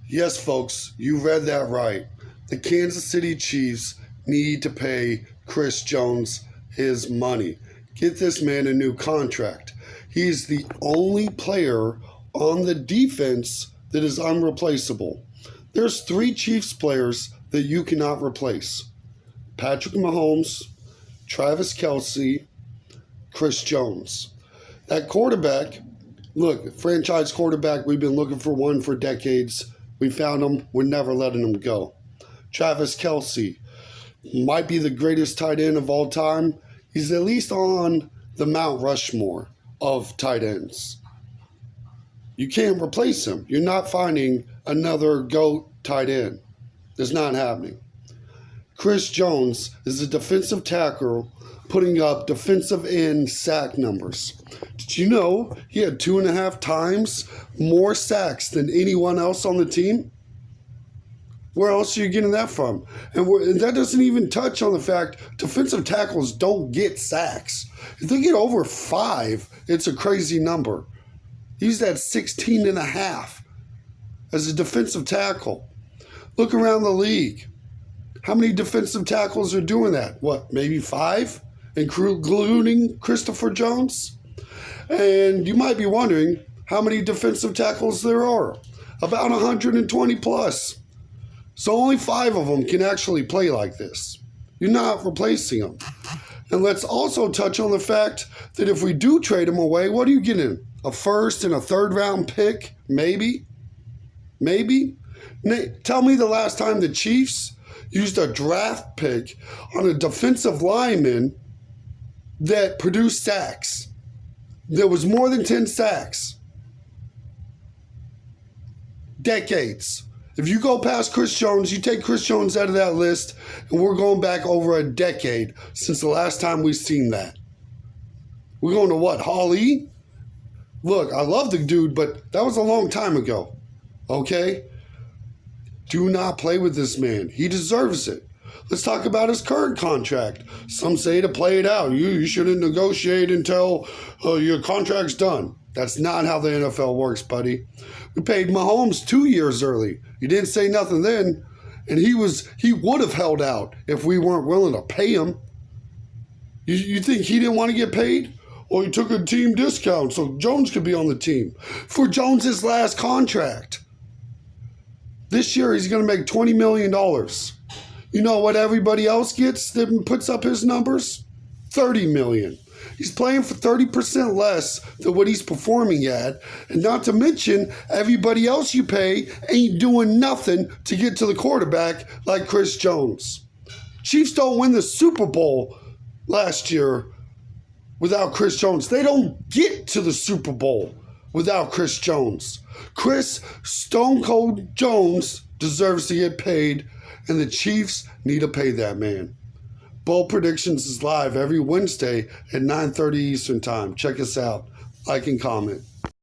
Yes, folks, you read that right. The Kansas City Chiefs need to pay Chris Jones his money. Get this man a new contract. He's the only player on the defense that is unreplaceable. There's 3 Chiefs players that you cannot replace: Patrick Mahomes, Travis Kelce, Chris Jones. That quarterback, look, franchise quarterback, we've been looking for one for decades. We found him. We're never letting him go. Travis Kelce might be the greatest tight end of all time. He's at least on the Mount Rushmore of tight ends. You can't replace him. You're not finding another GOAT tight end. It's not happening. Chris Jones is a defensive tackle putting up defensive end sack numbers. Did you know he had 2.5 times more sacks than anyone else on the team? Where else are you getting that from? And that doesn't even touch on the fact defensive tackles don't get sacks. If they get over 5, it's a crazy number. He's at 16.5 as a defensive tackle. Look around the league. How many defensive tackles are doing that? What, maybe 5? Including Christopher Jones? And you might be wondering how many defensive tackles there are. About 120 plus. So only 5 of them can actually play like this. You're not replacing them. And let's also touch on the fact that if we do trade him away, what are you getting? A first and a 3rd round pick? Maybe? Maybe? Tell me the last time the Chiefs used a draft pick on a defensive lineman that produced sacks. There was more than 10 sacks. Decades. If you go past Chris Jones, you take Chris Jones out of that list, and we're going back over a decade since the last time we've seen that. We're going to what, Hawley? Look, I love the dude, but that was a long time ago. Okay? Do not play with this man. He deserves it. Let's talk about his current contract. Some say to play it out. You shouldn't negotiate until your contract's done. That's not how the NFL works, buddy. We paid Mahomes 2 years early. You didn't say nothing then, and he would have held out if we weren't willing to pay him. You think he didn't want to get paid? Or he took a team discount so Jones could be on the team. For Jones's last contract. This year he's going to make $20 million. You know what everybody else gets that puts up his numbers? $30 million. He's playing for 30% less than what he's performing at. And not to mention, everybody else you pay ain't doing nothing to get to the quarterback like Chris Jones. Chiefs don't win the Super Bowl last year without Chris Jones. They don't get to the Super Bowl without Chris Jones. Chris Stone Cold Jones deserves to get paid, and the Chiefs need to pay that man. Bold Predictions is live every Wednesday at 9:30 Eastern Time. Check us out. Like and comment.